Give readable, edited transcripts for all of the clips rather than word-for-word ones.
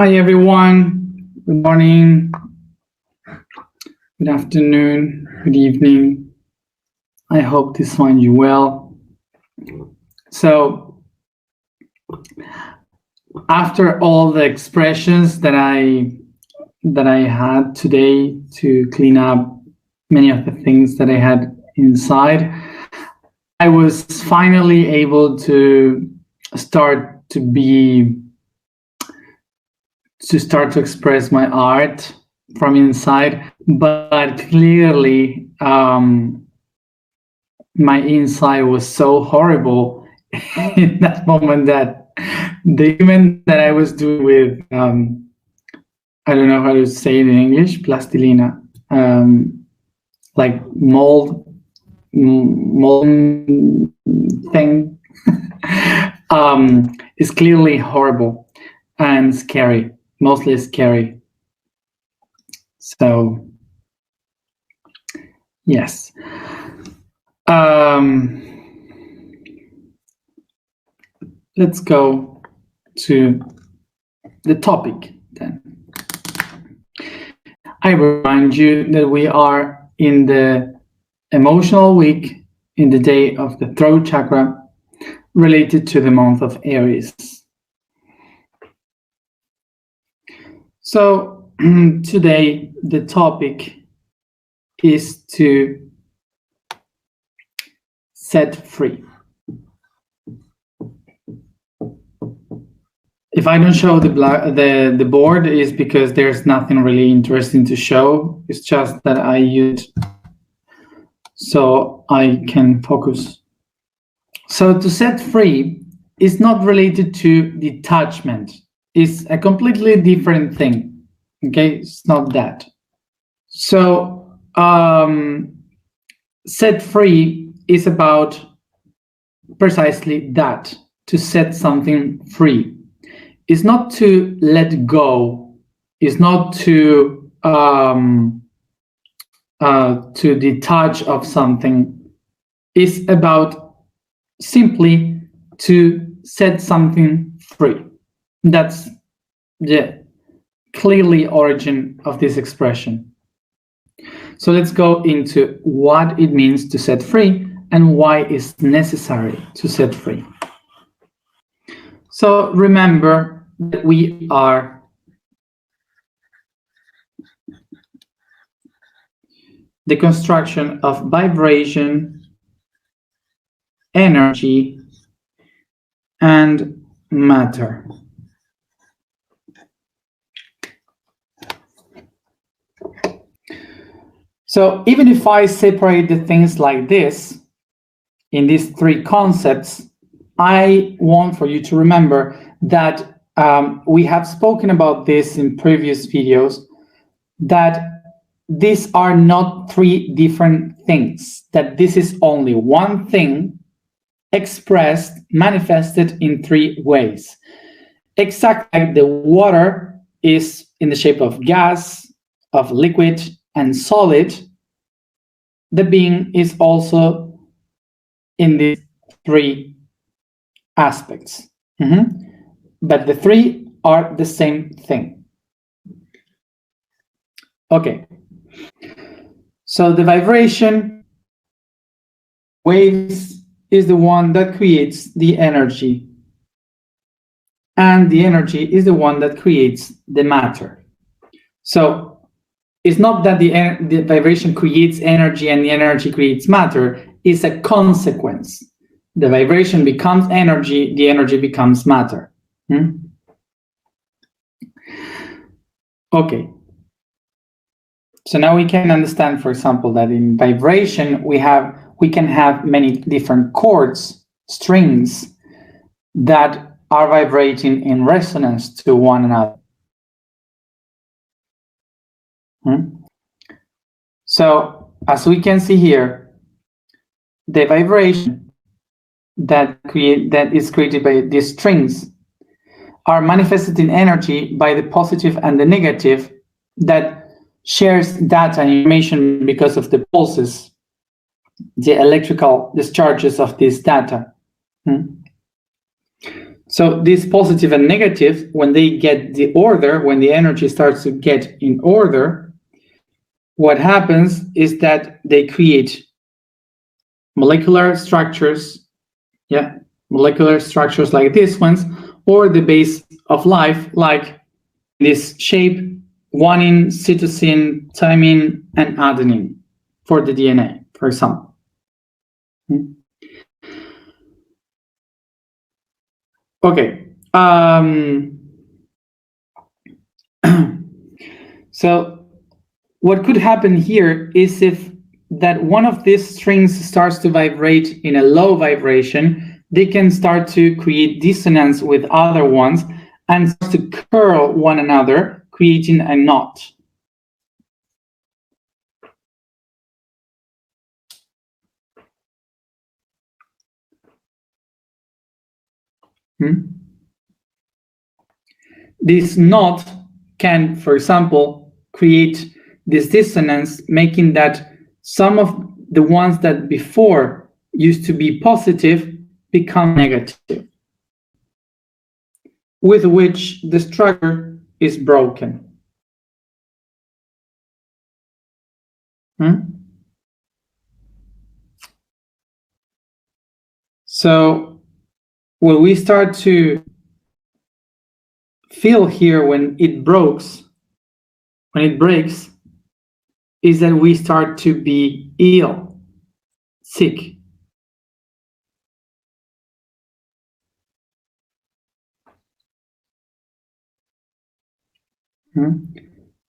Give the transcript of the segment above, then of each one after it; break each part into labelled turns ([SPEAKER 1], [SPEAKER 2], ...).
[SPEAKER 1] Hi everyone, good morning, good afternoon, good evening. I hope this finds you well. So after all the expressions that I had today to clean up many of the things that I had inside, I was finally able to start to express my art from inside, but clearly my inside was so horrible in that moment that the human that I was doing with I don't know how to say it in English, plastilina, like mold thing, is clearly horrible and scary, mostly scary. So yes. Let's go to the topic then. I remind you that we are in the emotional week, in the day of the throat chakra, related to the month of Aries. So today the topic is to set free. If I don't show the board, is because there's nothing really interesting to show. It's just that I use so I can focus. So to set free is not related to detachment. It's a completely different thing. Okay, it's not that. So set free is about precisely that, to set something free. It's not to let go. It's not to detach of something. It's about simply to set something free. That's the clearly origin of this expression. So let's go into what it means to set free and why it's necessary to set free. So remember that we are the construction of vibration, energy, and matter. So even if I separate the things like this, in these three concepts, I want for you to remember that we have spoken about this in previous videos, that these are not three different things, that this is only one thing expressed, manifested in three ways. Exactly like the water is in the shape of gas, of liquid, and solid, the being is also in these three aspects. But the three are the same thing. Okay. So the vibration waves is the one that creates the energy, and the energy is the one that creates the matter. So it's not that the vibration creates energy and the energy creates matter. It's a consequence. The vibration becomes energy, the energy becomes matter. Okay. So now we can understand, for example, that in vibration we can have many different chords, strings that are vibrating in resonance to one another. So as we can see here, the vibration that is created by these strings are manifested in energy by the positive and the negative that shares data and information because of the pulses, the electrical discharges of this data. So this positive and negative, when they get the order, when the energy starts to get in order, what happens is that they create molecular structures, molecular structures like these ones, or the base of life, like this shape, guanine, cytosine, thymine, and adenine for the DNA, for example. Okay. So what could happen here is if that one of these strings starts to vibrate in a low vibration, they can start to create dissonance with other ones and start to curl one another, creating a knot. This knot can, for example, create this dissonance, making that some of the ones that before used to be positive become negative, with which the structure is broken. So what we start to feel here when it breaks, is that we start to be ill, sick.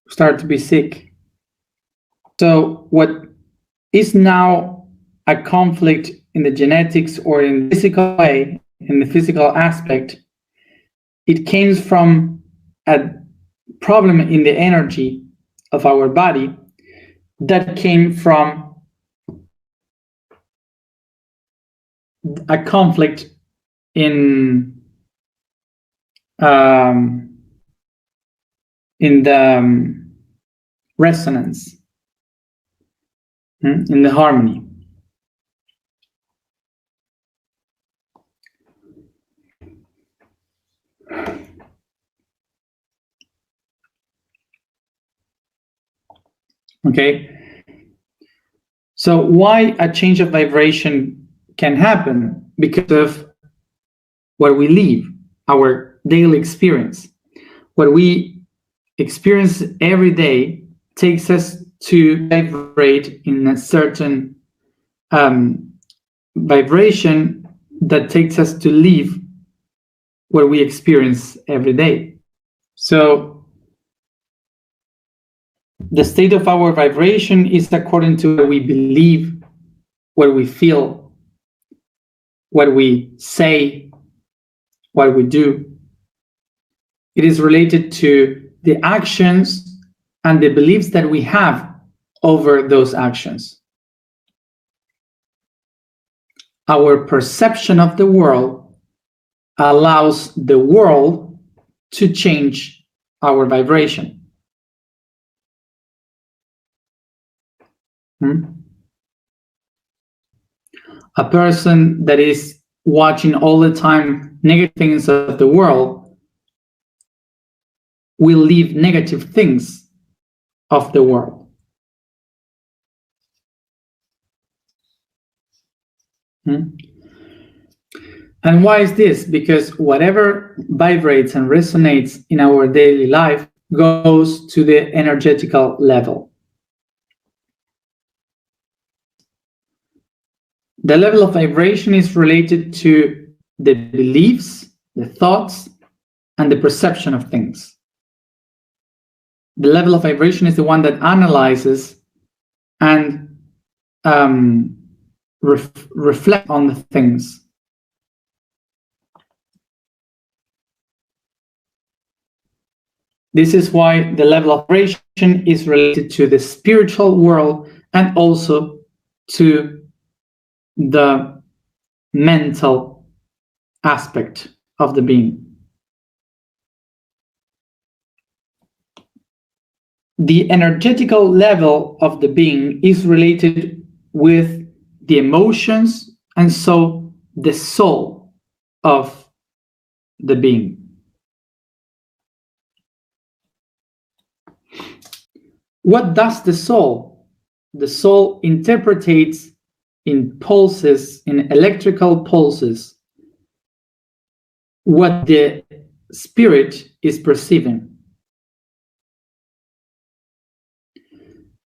[SPEAKER 1] Start to be sick. So what is now a conflict in the genetics or in the physical way, in the physical aspect, it came from a problem in the energy of our body that came from a conflict in the resonance, in the harmony. Okay, so why a change of vibration can happen? Because of what we live, our daily experience. What we experience every day takes us to vibrate in a certain vibration that takes us to live what we experience every day. So the state of our vibration is according to what we believe, what we feel, what we say, what we do. It is related to the actions and the beliefs that we have over those actions. Our perception of the world allows the world to change our vibration. A person that is watching all the time negative things of the world will leave negative things of the world. And why is this? Because whatever vibrates and resonates in our daily life goes to the energetical level. The level of vibration is related to the beliefs, the thoughts, and the perception of things. The level of vibration is the one that analyzes and reflects on the things. This is why the level of vibration is related to the spiritual world and also to the mental aspect of the being. The energetical level of the being is related with the emotions and so the soul of the being. What does the soul? The soul interprets in pulses, in electrical pulses, what the spirit is perceiving.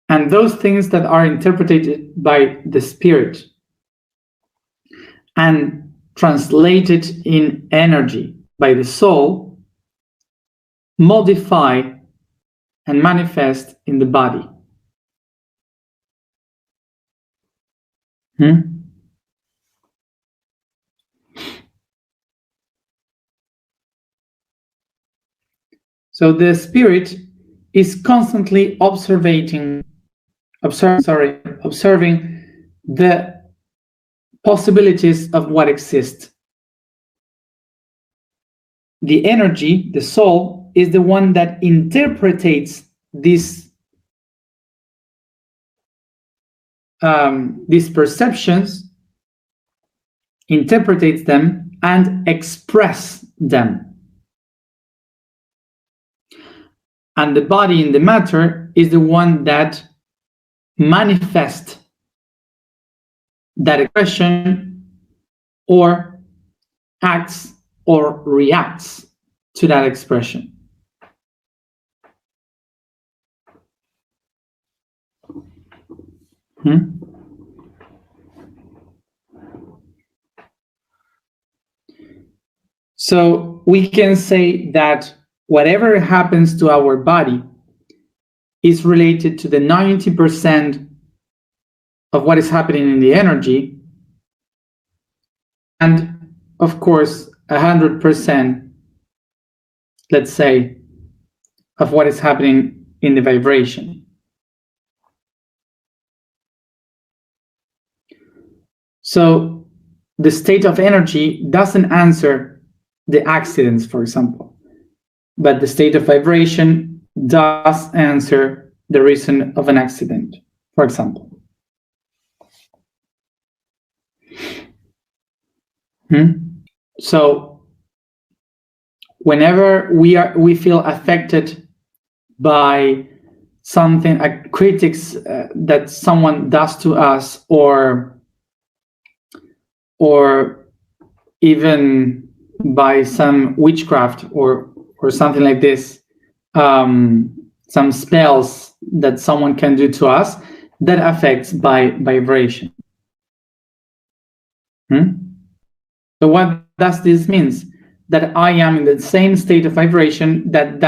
[SPEAKER 1] And those things that are interpreted by the spirit and translated in energy by the soul modify and manifest in the body. So the spirit is constantly observing the possibilities of what exists. The energy, the soul, is the one that interprets these perceptions, interprets them, and express them. And the body in the matter is the one that manifests that expression or acts or reacts to that expression. So we can say that whatever happens to our body is related to the 90% of what is happening in the energy, and of course 100%, let's say, of what is happening in the vibration. So the state of energy doesn't answer the accidents, for example, but the state of vibration does answer the reason of an accident, for example. So whenever we feel affected by something, critics that someone does to us, or even by some witchcraft or something like this, some spells that someone can do to us, that affects by vibration. So what does this mean? That I am in the same state of vibration that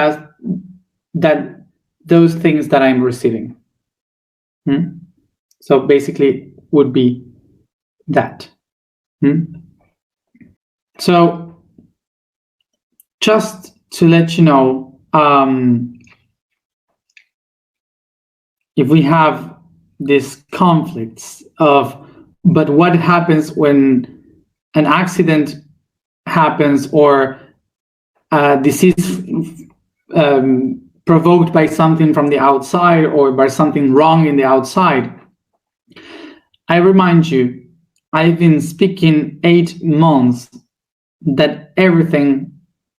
[SPEAKER 1] those things that I'm receiving. So basically would be that. So just to let you know, if we have these conflicts of, but what happens when an accident happens or a disease provoked by something from the outside or by something wrong in the outside? I remind you, I've been speaking 8 months that everything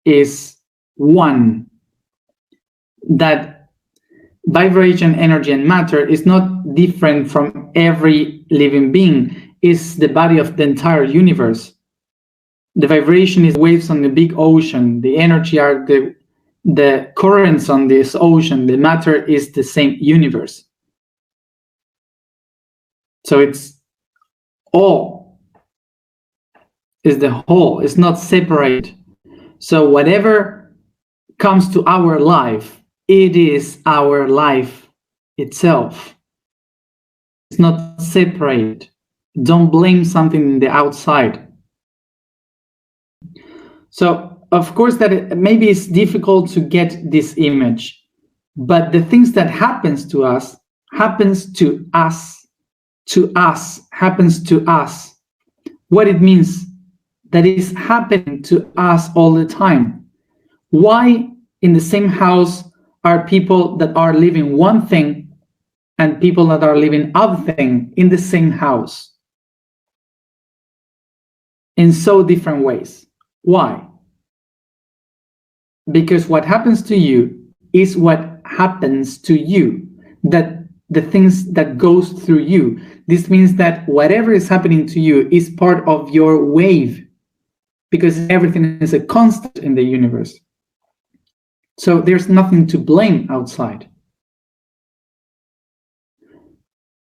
[SPEAKER 1] is one, that vibration, energy, and matter is not different from every living being. It's the body of the entire universe. The vibration is waves on the big ocean. The energy are the currents on this ocean. The matter is the same universe. So it's all is the whole. It's not separate. So whatever comes to our life, it is our life itself. It's not separate. Don't blame something in the outside. So of course that maybe it's difficult to get this image, but the things that happens to us happens to us, happens to us. What it means, that is happening to us all the time. Why in the same house are people that are living one thing and people that are living other thing in the same house? In so different ways. Why? because what happens to you is what happens to you, that the things that goes through you. This means that whatever is happening to you is part of your wave, because everything is a constant in the universe. So there's nothing to blame outside.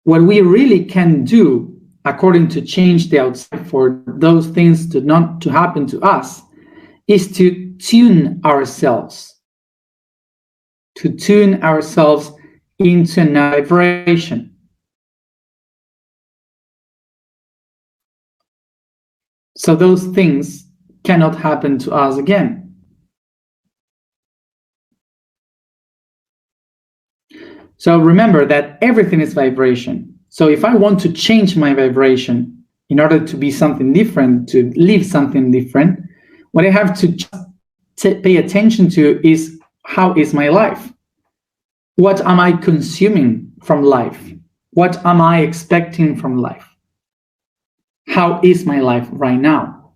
[SPEAKER 1] What we really can do, according to change the outside for those things to not to happen to us, is to tune ourselves into a vibration. So those things cannot happen to us again. So remember that everything is vibration. So if I want to change my vibration in order to be something different, to live something different, what I have to pay attention to is, how is my life? What am I consuming from life? What am I expecting from life? How is my life right now?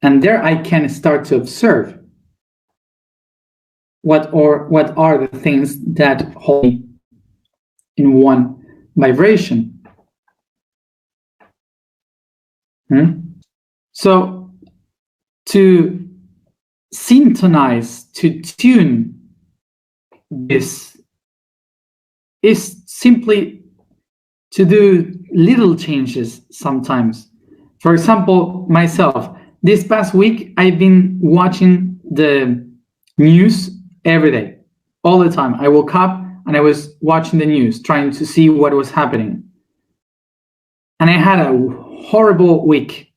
[SPEAKER 1] And there I can start to observe what are the things that hold me in one vibration. So to synchronize, to tune this, is simply to do little changes sometimes. For example, myself, this past week, I've been watching the news every day, all the time. I woke up and I was watching the news, trying to see what was happening. And I had a horrible week.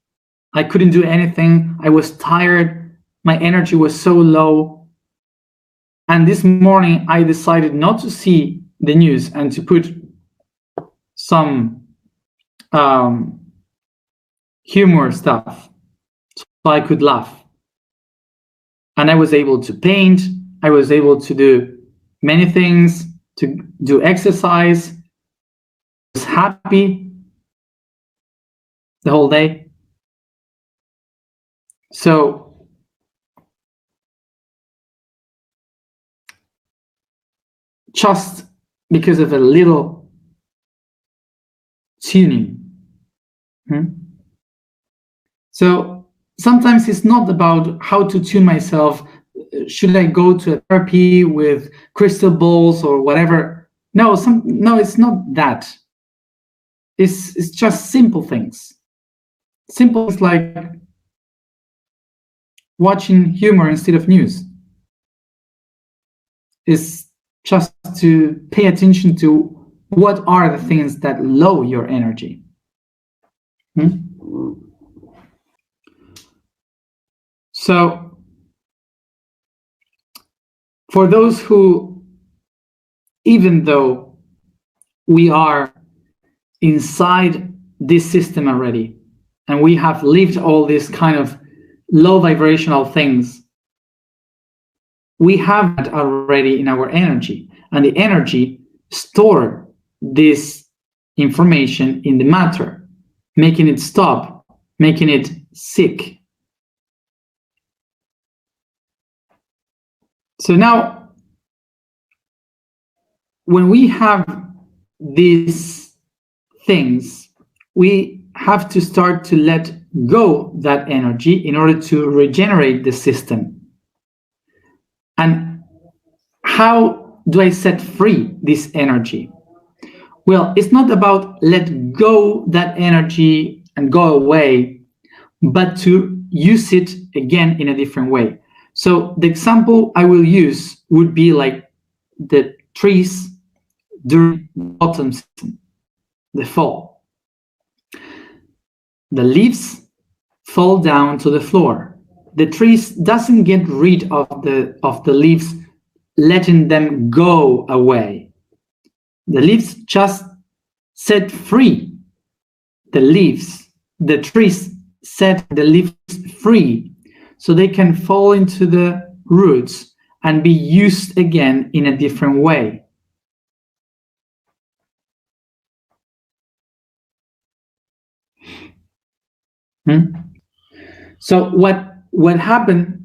[SPEAKER 1] I couldn't do anything. I was tired. My energy was so low. And this morning, I decided not to see the news and to put some humor stuff so I could laugh. And I was able to paint. I was able to do many things, to do exercise. I was happy the whole day. So just because of a little tuning. So sometimes it's not about how to tune myself. Should I go to a therapy with crystal balls or whatever? No, it's not that. It's just simple things. Simple things like watching humor instead of news. Is just to pay attention to what are the things that lower your energy. So for those who, even though we are inside this system already, and we have lived all these kind of low vibrational things, we have that already in our energy, and the energy store this information in the matter, making it stop, making it sick. So now, when we have these things, we have to start to let go that energy in order to regenerate the system. And how do I set free this energy? Well, it's not about let go that energy and go away, but to use it again in a different way. So the example I will use would be like the trees during autumn season, the fall. The leaves fall down to the floor. The trees doesn't get rid of the leaves, letting them go away. The leaves just set free the leaves. The trees set the leaves free so they can fall into the roots and be used again in a different way. So what happened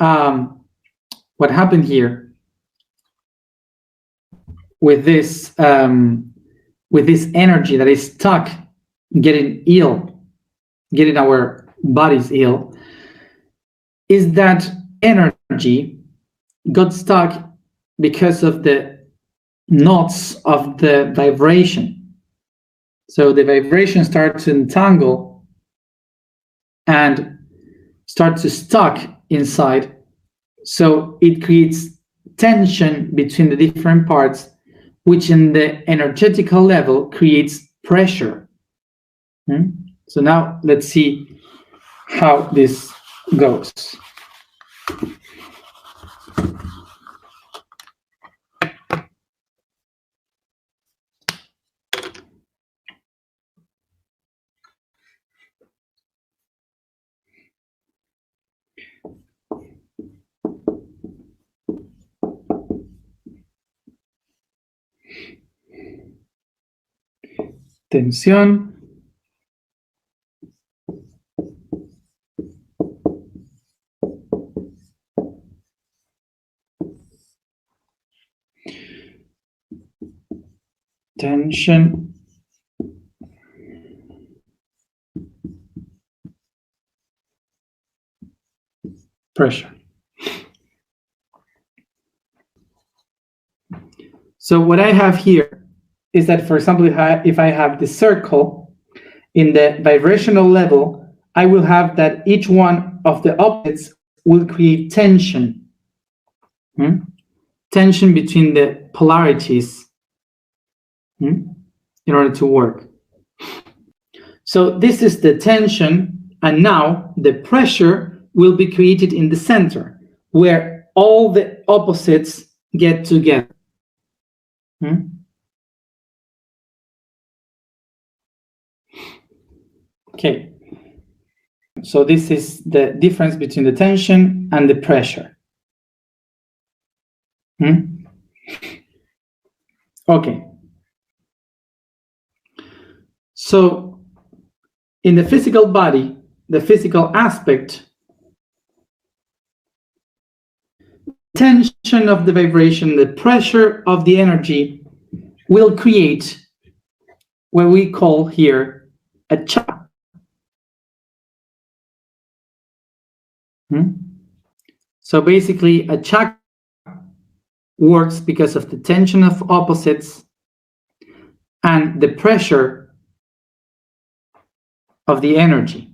[SPEAKER 1] what happened here with this energy that is stuck, getting ill, getting our bodies ill, is that energy got stuck because of the knots of the vibration. So the vibration starts to entangle and starts to stuck inside. So it creates tension between the different parts, which in the energetical level creates pressure. So now let's see how this goes. Tensión. Tension. Pressure. So what I have here is that, for example, if I have the circle in the vibrational level, I will have that each one of the opposites will create tension. Tension between the polarities in order to work. So this is the tension, and now the pressure will be created in the center, where all the opposites get together. Okay, so this is the difference between the tension and the pressure. Okay, so in the physical body, the physical aspect, tension of the vibration, the pressure of the energy will create what we call here a chakra. So basically, a chakra works because of the tension of opposites and the pressure of the energy.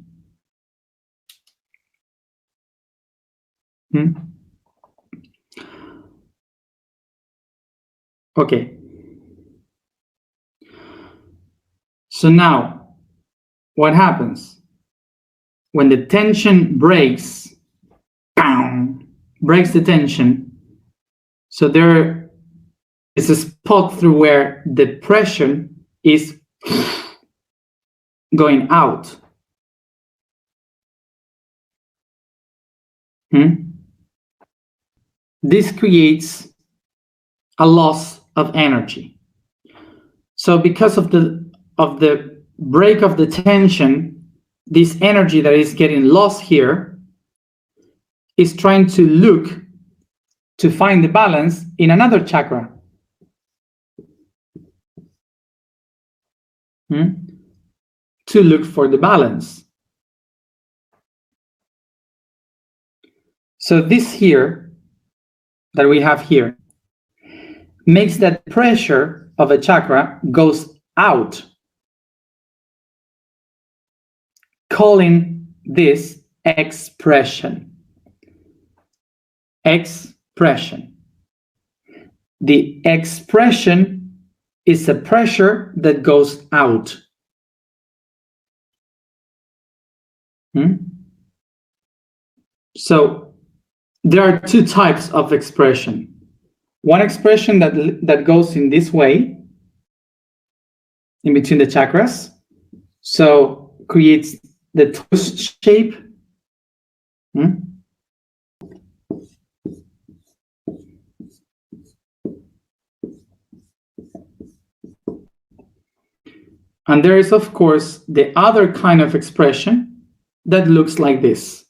[SPEAKER 1] Okay. So now, what happens? When the tension breaks, breaks the tension, so there is a spot through where the pressure is going out. This creates a loss of energy. So because of the break of the tension, this energy that is getting lost here is trying to look to find the balance in another chakra. To look for the balance. So this here that we have here makes that pressure of a chakra goes out, calling this expression. Expression. The expression is a pressure that goes out. So there are two types of expression. One expression that goes in this way, in between the chakras, so creates the twist shape. And there is, of course, the other kind of expression that looks like this.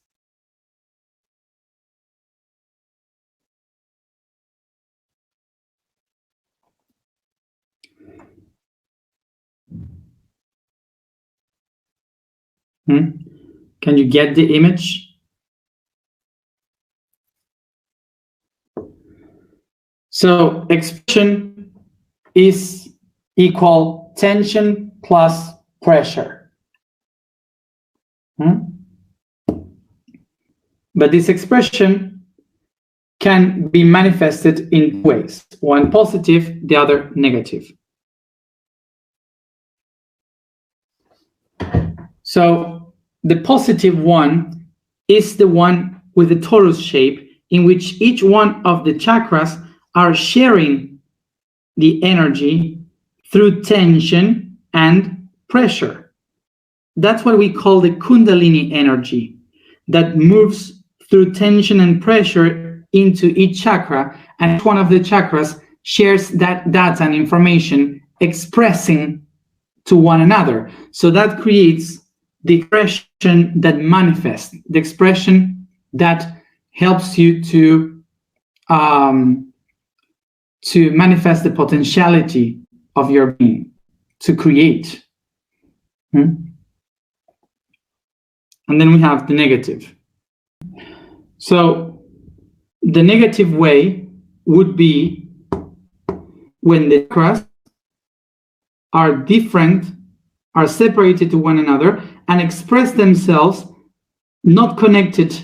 [SPEAKER 1] Can you get the image? So expression is equal tension plus pressure. But this expression can be manifested in ways, one positive, the other negative. So the positive one is the one with the torus shape, in which each one of the chakras are sharing the energy through tension and pressure. That's what we call the Kundalini energy that moves through tension and pressure into each chakra, and each one of the chakras shares that data and information, expressing to one another. So that creates the expression that manifests, the expression that helps you to manifest the potentiality of your being, to create. And then we have the negative. So the negative way would be when the chakras are different, are separated to one another, and express themselves not connected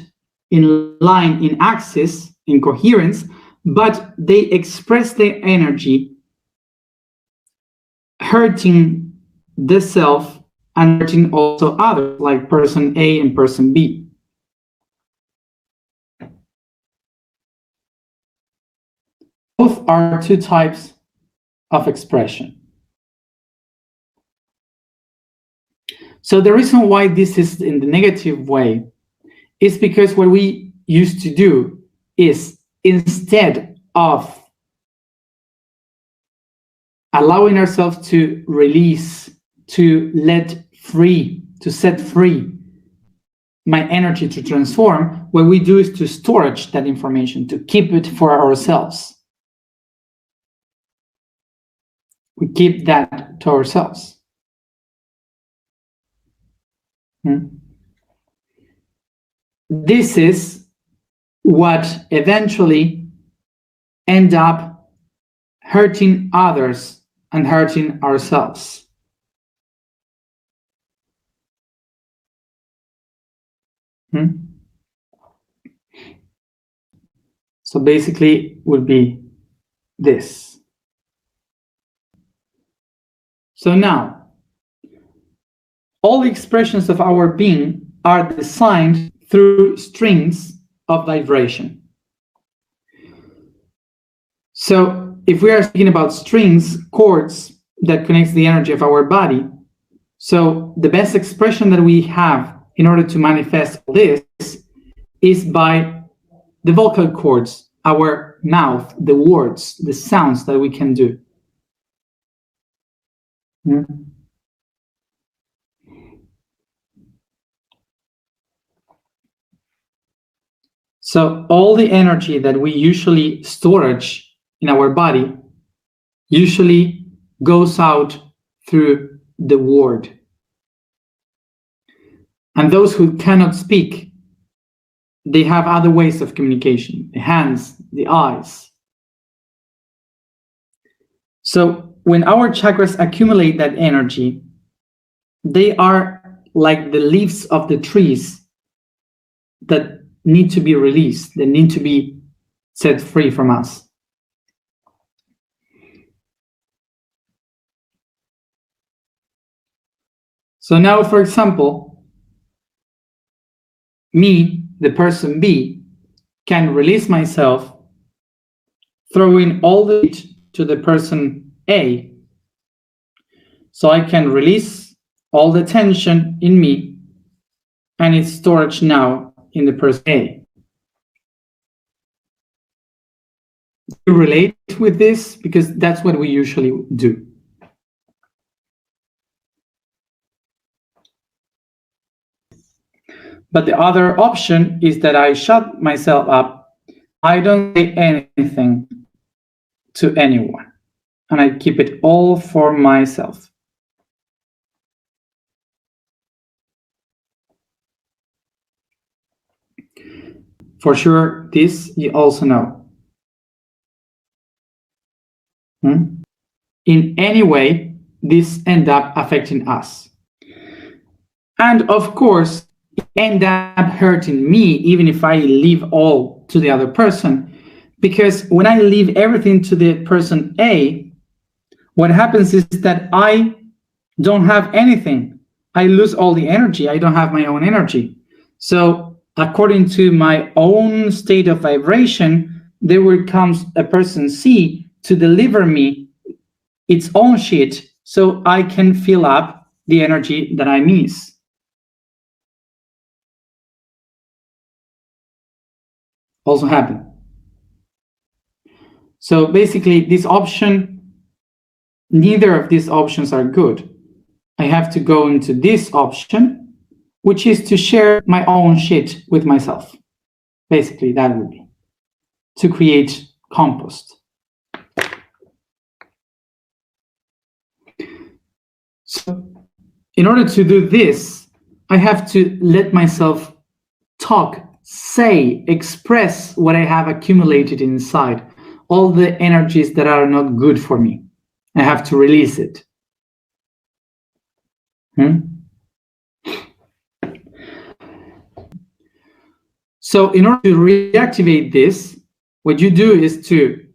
[SPEAKER 1] in line, in axis, in coherence, but they express their energy, hurting the self and hurting also others, like person A and person B. Both are two types of expression. So the reason why this is in the negative way is because what we used to do is, instead of allowing ourselves to release, to let free, to set free my energy to transform, what we do is to storage that information, to keep it for ourselves. We keep that to ourselves. This is what eventually end up hurting others and hurting ourselves. So basically would be this. So now, all the expressions of our being are designed through strings of vibration. So if we are speaking about strings, chords that connects the energy of our body, so the best expression that we have in order to manifest this is by the vocal cords, our mouth, the words, the sounds that we can do. So all the energy that we usually storage in our body usually goes out through the word. And those who cannot speak, they have other ways of communication, the hands, the eyes. So when our chakras accumulate that energy, they are like the leaves of the trees that need to be released, that need to be set free from us. So now, for example, me, the person B, can release myself, throwing all the weight to the person A, so I can release all the tension in me, and it's stored now in the person A. Do you relate with this? Because that's what we usually do. But the other option is that I shut myself up. I don't say anything to anyone, and I keep it all for myself. For sure, this you also know. In any way, this end up affecting us. And of course, it end up hurting me, even if I leave all to the other person. Because when I leave everything to the person A, what happens is that I don't have anything. I lose all the energy. I don't have my own energy. So according to my own state of vibration, there will come a person C to deliver me its own shit so I can fill up the energy that I miss. Also happen. So basically, this option, neither of these options are good. I have to go into this option, which is to share my own shit with myself. Basically, that would be to create compost. So in order to do this, I have to let myself talk, say, express what I have accumulated inside, all the energies that are not good for me. I have to release it. So in order to reactivate this, what you do is to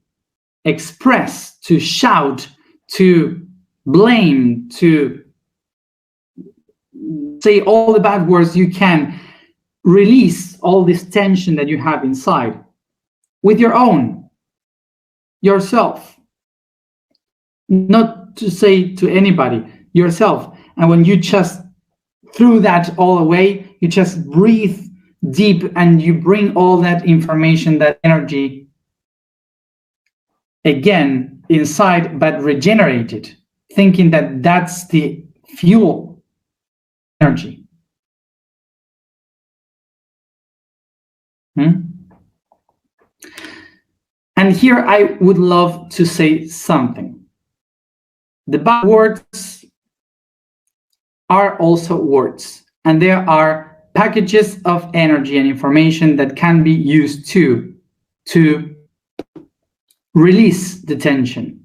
[SPEAKER 1] express, to shout, to blame, to say all the bad words you can, release all this tension that you have inside with yourself, not to say to anybody, yourself. And when you just threw that all away, you just breathe deep and you bring all that information, that energy again inside, but regenerated, thinking that that's the fuel energy. And here I would love to say something. The bad words are also words, and there are packages of energy and information that can be used to release the tension.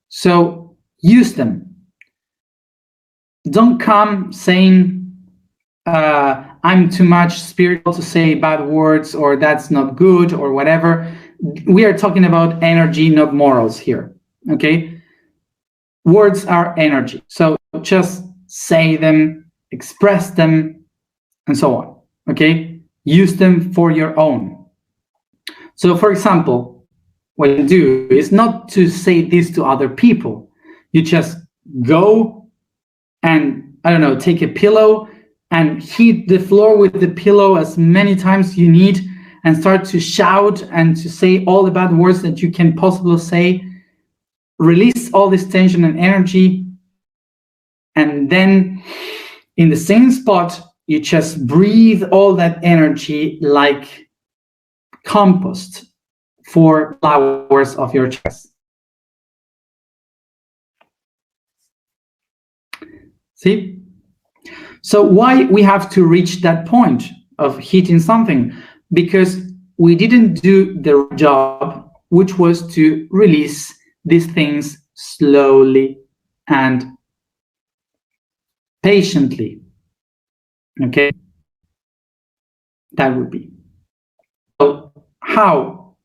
[SPEAKER 1] So use them. Don't come saying, I'm too much spiritual to say bad words, or that's not good, or whatever. We are talking about energy, not morals here, okay? Words are energy. So just say them, express them, and so on, okay? Use them for your own. So for example, what you do is not to say this to other people. You just go and, I don't know, take a pillow and hit the floor with the pillow as many times as you need and start to shout and to say all the bad words that you can possibly say. Release all this tension and energy. And then in the same spot, you just breathe all that energy like compost for flowers of your choice. See? So why we have to reach that point of hitting something? Because we didn't do the job, which was to release these things slowly and patiently. Okay? That would be. So how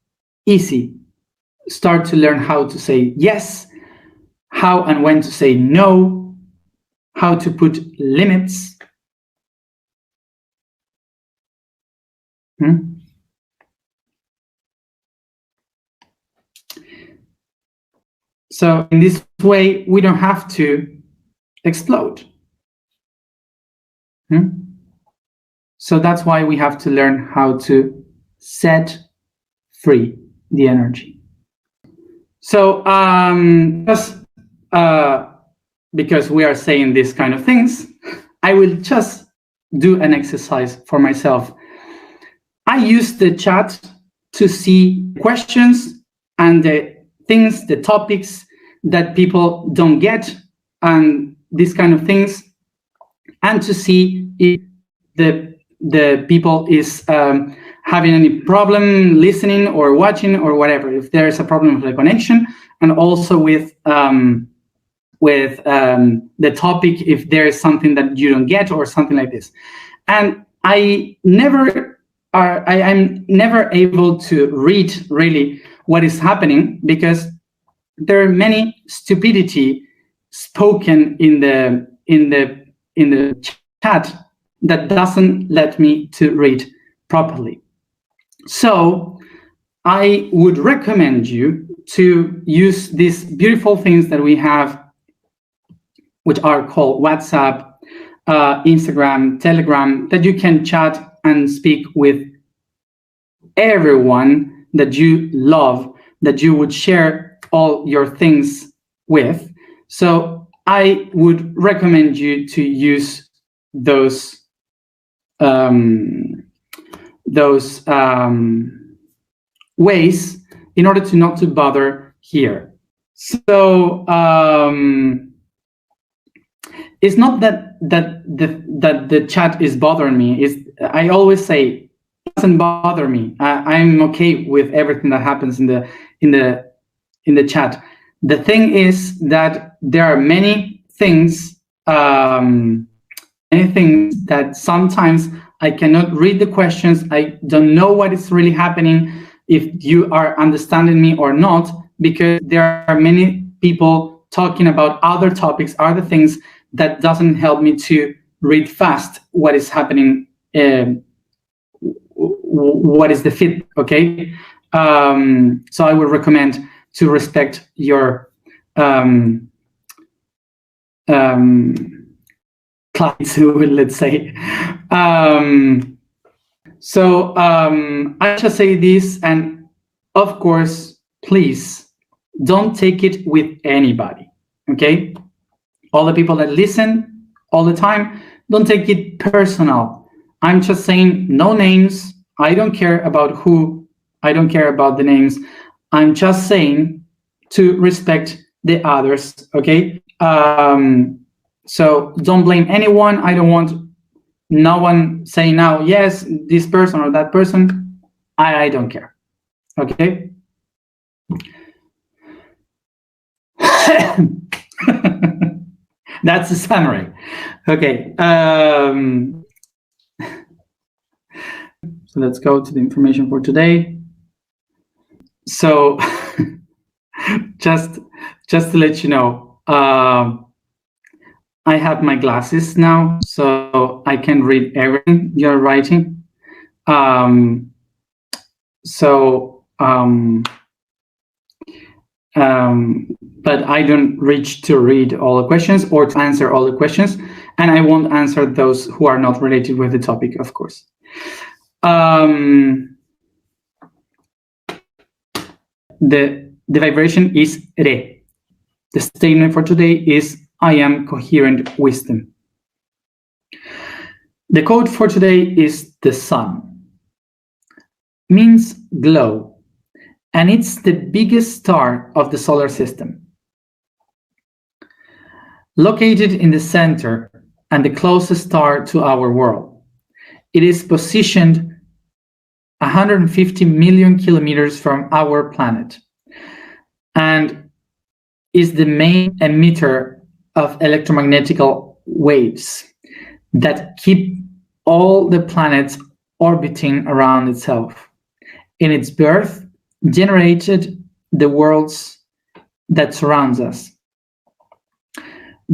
[SPEAKER 1] easy? Start to learn how to say yes, how and when to say no, how to put limits. So in this way, we don't have to explode. So that's why we have to learn how to set free the energy. So just because we are saying these kind of things, I will just do an exercise for myself. I use the chat to see questions and the things, the topics that people don't get and these kind of things, and to see if the people is having any problem listening or watching or whatever, if there's a problem with the connection, and also with the topic, if there is something that you don't get or something like this. And I'm never able to read really what is happening, because there are many stupidity spoken in the chat that doesn't let me to read properly. So I would recommend you to use these beautiful things that we have, which are called WhatsApp, Instagram, Telegram, that you can chat and speak with everyone that you love, that you would share all your things with. So I would recommend you to use those ways in order to not to bother here. So it's not that the chat is bothering me. I always say it doesn't bother me. I'm okay with everything that happens in the chat. The thing is that there are many things that sometimes I cannot read the questions. I don't know what is really happening, if you are understanding me or not, because there are many people talking about other topics, other things that doesn't help me to read fast what is happening, what is the fit, okay? So I would recommend to respect your clients, let's say. So I just say this, and of course, please don't take it with anybody, okay? All the people that listen all the time, don't take it personal. I'm just saying no names. I don't care about who. I don't care about the names. I'm just saying to respect the others, okay? So don't blame anyone. I don't want no one saying now, yes, this person or that person. I don't care, okay? That's the summary. Okay. So let's go to the information for today. So just to let you know, I have my glasses now, so I can read everything you're writing. But I don't reach to read all the questions or to answer all the questions, and I won't answer those who are not related with the topic, of course. The vibration is Re. The statement for today is, I am coherent wisdom. The code for today is the sun. Means glow, and it's the biggest star of the solar system. Located in the center and the closest star to our world, it is positioned 150 million kilometers from our planet and is the main emitter of electromagnetic waves that keep all the planets orbiting around itself. In its birth, generated the worlds that surrounds us,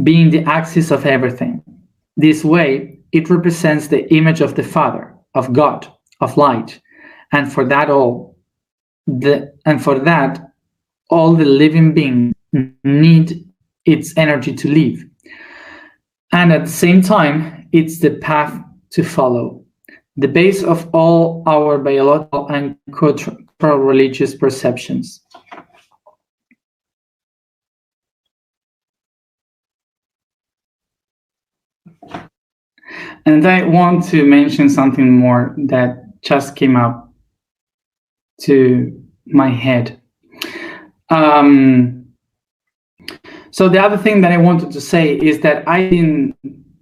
[SPEAKER 1] being the axis of everything. This way, it represents the image of the Father, of God, of light, and for that all the living beings need its energy to live. And at the same time, it's the path to follow, the base of all our biological and cultural religious perceptions. And I want to mention something more that just came up to my head. So the other thing that I wanted to say is that I've been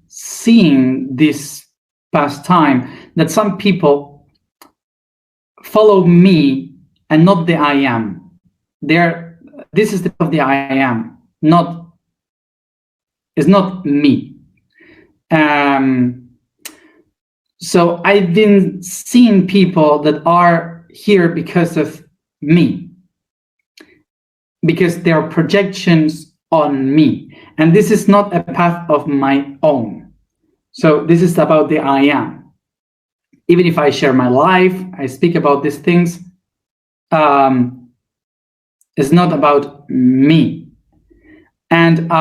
[SPEAKER 1] seeing this past time that some people follow me and not the I am. This is the of the I am, it's not me. So I've been seeing people that are here because of me, because there are projections on me, and this is not a path of my own. So this is about the I am. Even if I share my life, I speak about these things, it's not about me. And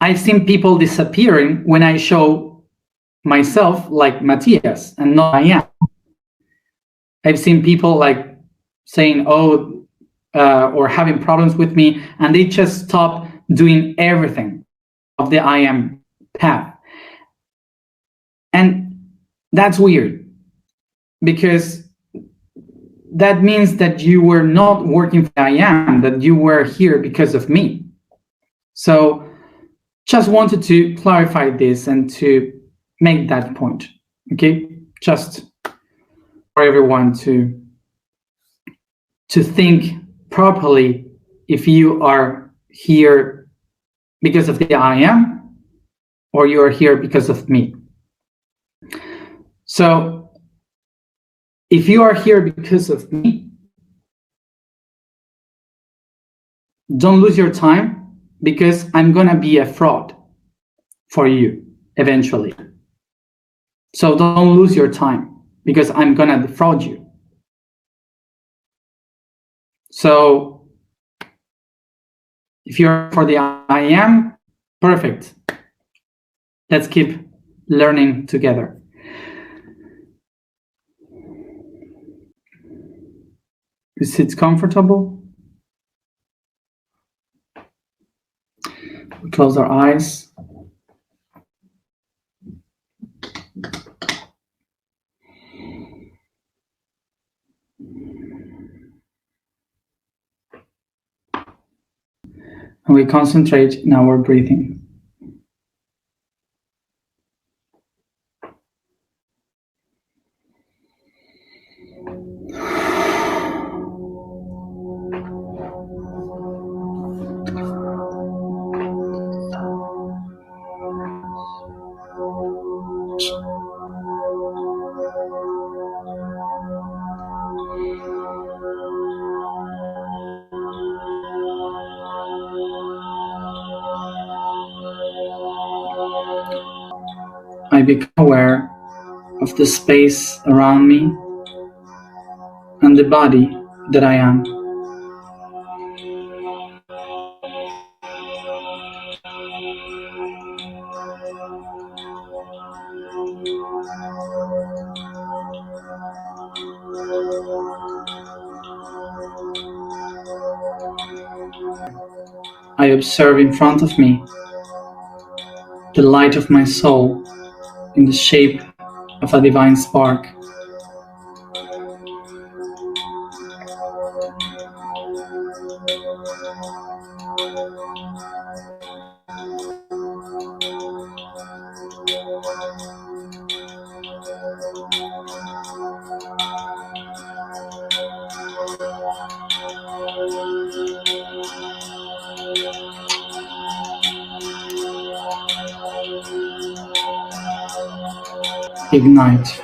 [SPEAKER 1] I've seen people disappearing when I show myself like Matthias and not I am. I've seen people like saying, oh, or having problems with me, and they just stop doing everything of the I am path. And that's weird, because that means that you were not working for I am, that you were here because of me. So just wanted to clarify this and to make that point, okay? Just for everyone to think properly if you are here because of the I am, or you are here because of me. So if you are here because of me, don't lose your time, because I'm gonna be a fraud for you eventually. So don't lose your time, because I'm gonna defraud you. So if you're for the I am, perfect. Let's keep learning together. Is it comfortable? We close our eyes. And we concentrate in our breathing. I become aware of the space around me and the body that I am. I observe in front of me the light of my soul in the shape of a divine spark. Ignite.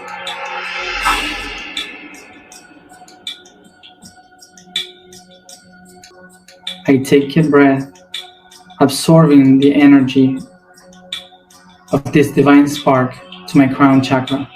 [SPEAKER 1] I take a breath, absorbing the energy of this divine spark to my crown chakra.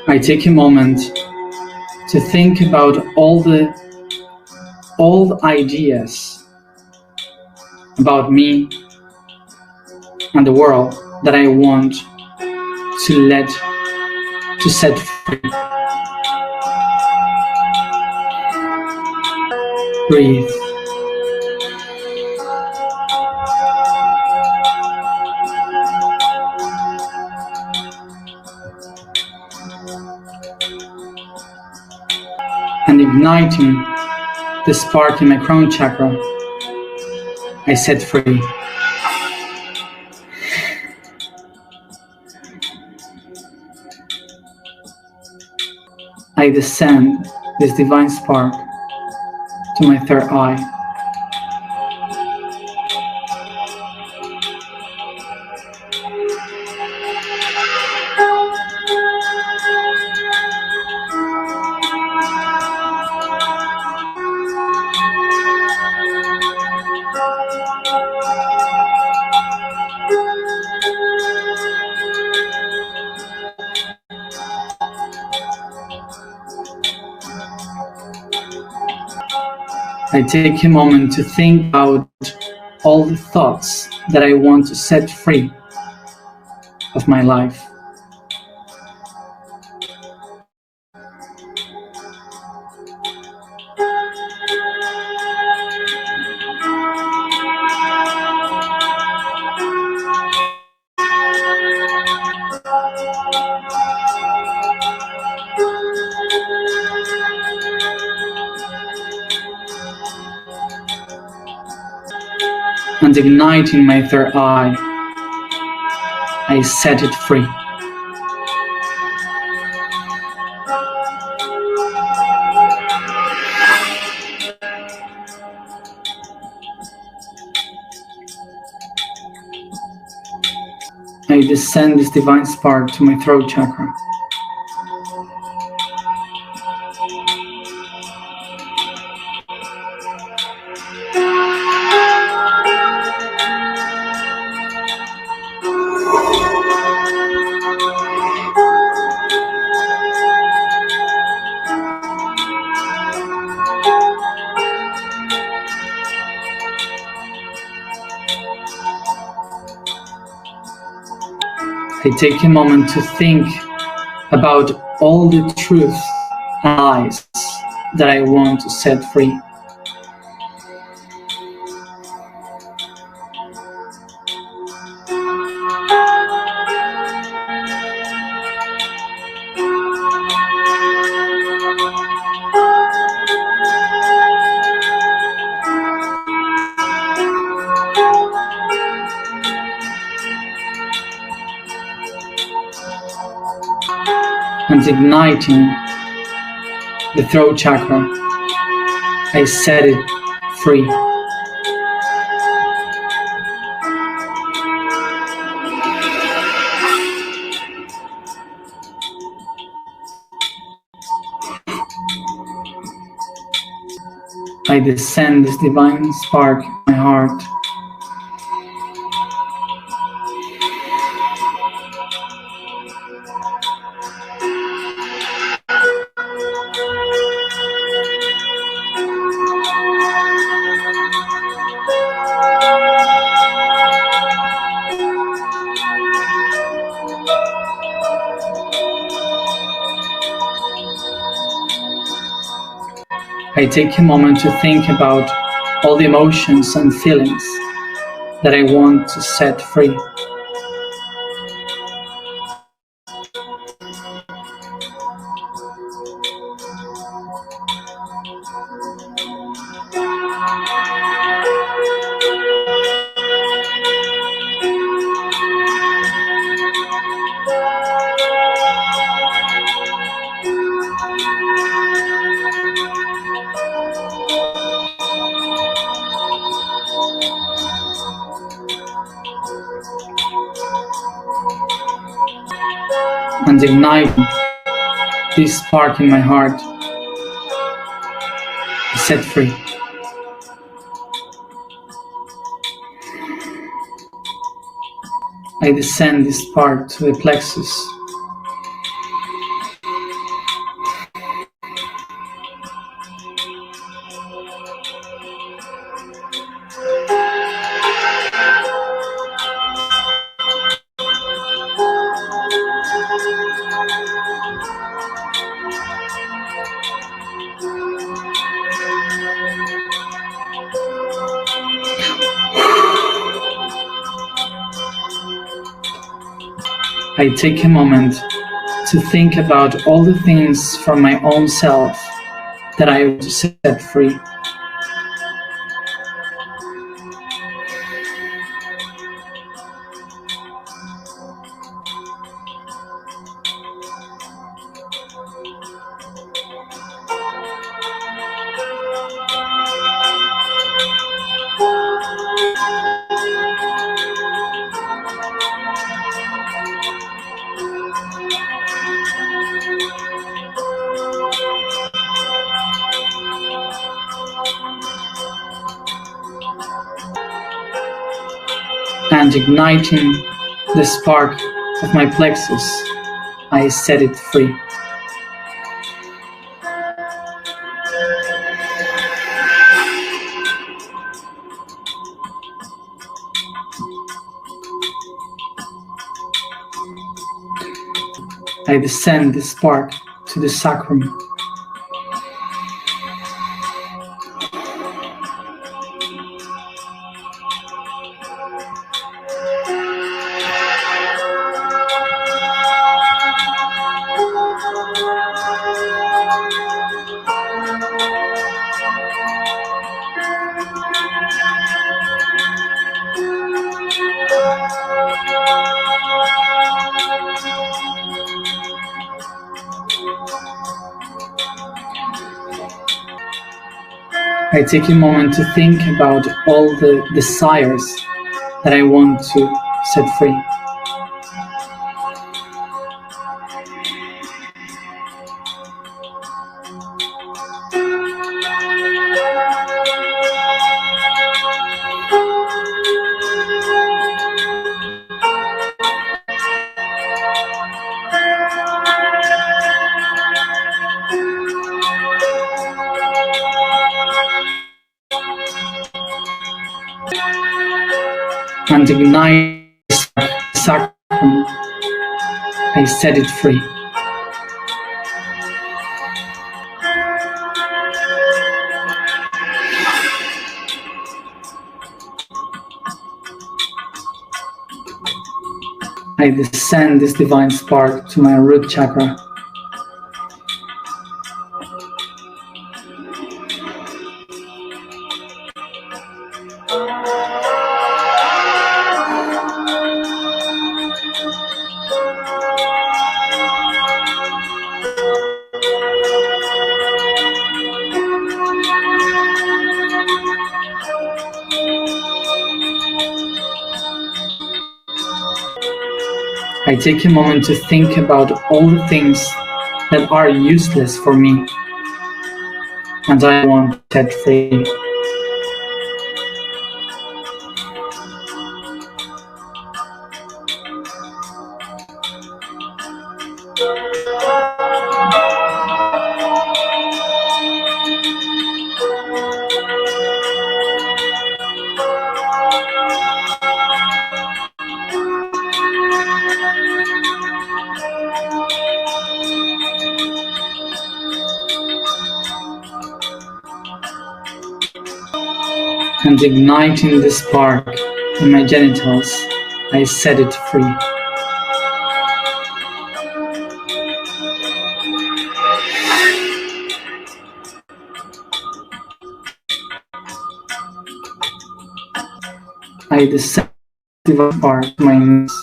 [SPEAKER 1] I take a moment to think about all the old ideas about me and the world that I want to set free. Breathe. And igniting the spark in my crown chakra, I set free. I descend this divine spark to my third eye. I take a moment to think about all the thoughts that I want to set free of my life. And igniting my third eye, I set it free. I descend this divine spark to my throat chakra. I take a moment to think about all the truths and lies that I want to set free. And igniting the throat chakra, I set it free. I descend this divine spark in my heart. I take a moment to think about all the emotions and feelings that I want to set free. And igniting this spark in my heart, I set free. I descend this spark to the plexus. I take a moment to think about all the things from my own self that I want to set free. And igniting the spark of my plexus, I set it free. I descend the spark to the sacrum. I take a moment to think about all the desires that I want to set free. And ignite the sacrum, I set it free. I descend this divine spark to my root chakra. I take a moment to think about all the things that are useless for me and I want to set free. And igniting the spark in my genitals, I set it free. I descend the divine spark to my knees.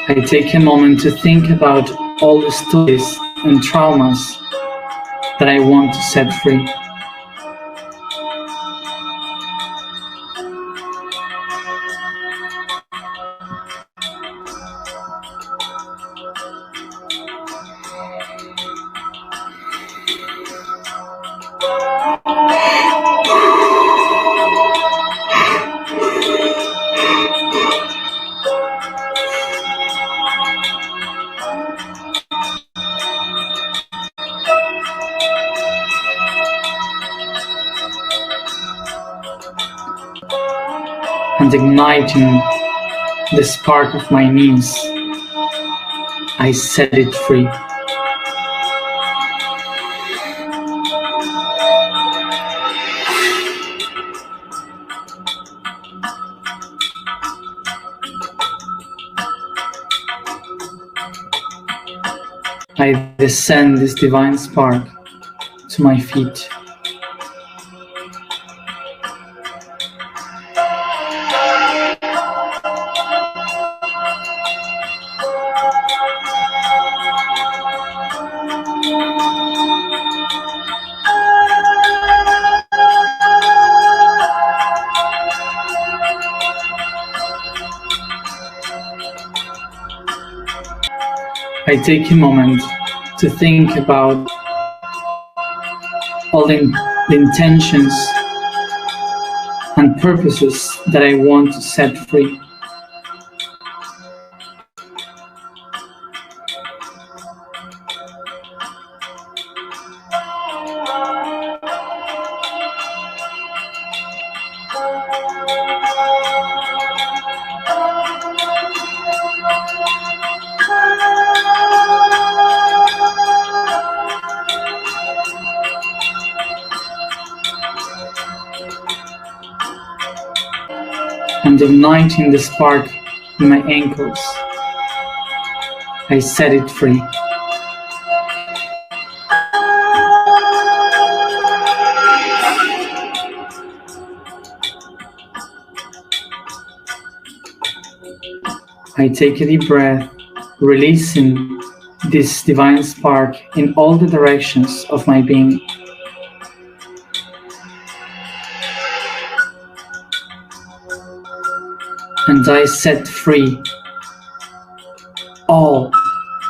[SPEAKER 1] I take a moment to think about all the stories and traumas that I want to set free. and igniting the spark of my knees, I set it free. I descend this divine spark to my feet. I take a moment to think about all the intentions and purposes that I want to set free. And igniting the spark in my ankles, I set it free. I take a deep breath, releasing this divine spark in all the directions of my being. And I set free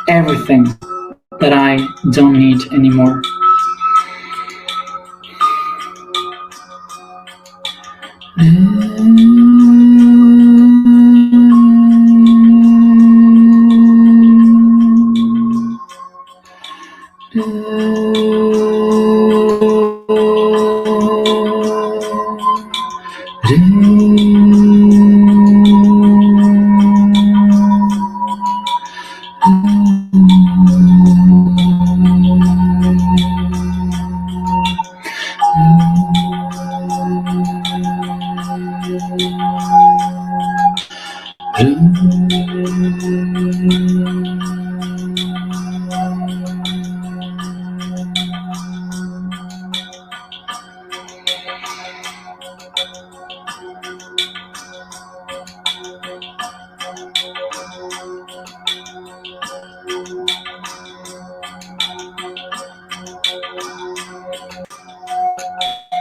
[SPEAKER 1] everything that I don't need anymore.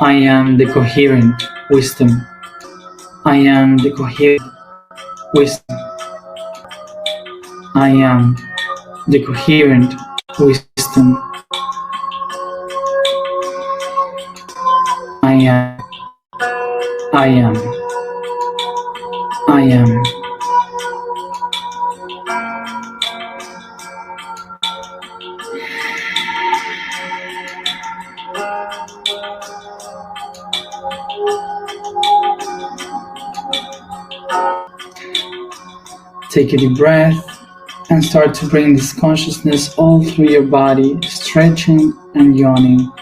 [SPEAKER 1] I am the coherent wisdom. I am the coherent wisdom. I am the coherent wisdom. I am. I am. I am. Take a deep breath and start to bring this consciousness all through your body, stretching and yawning.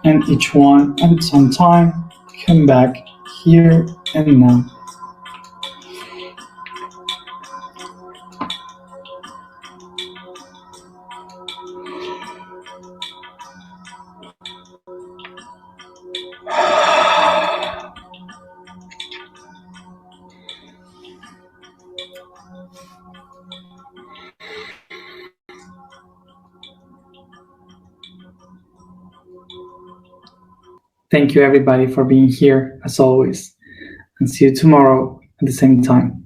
[SPEAKER 1] And each one at its own time, come back here and now. Thank you everybody for being here as always, and see you tomorrow at the same time.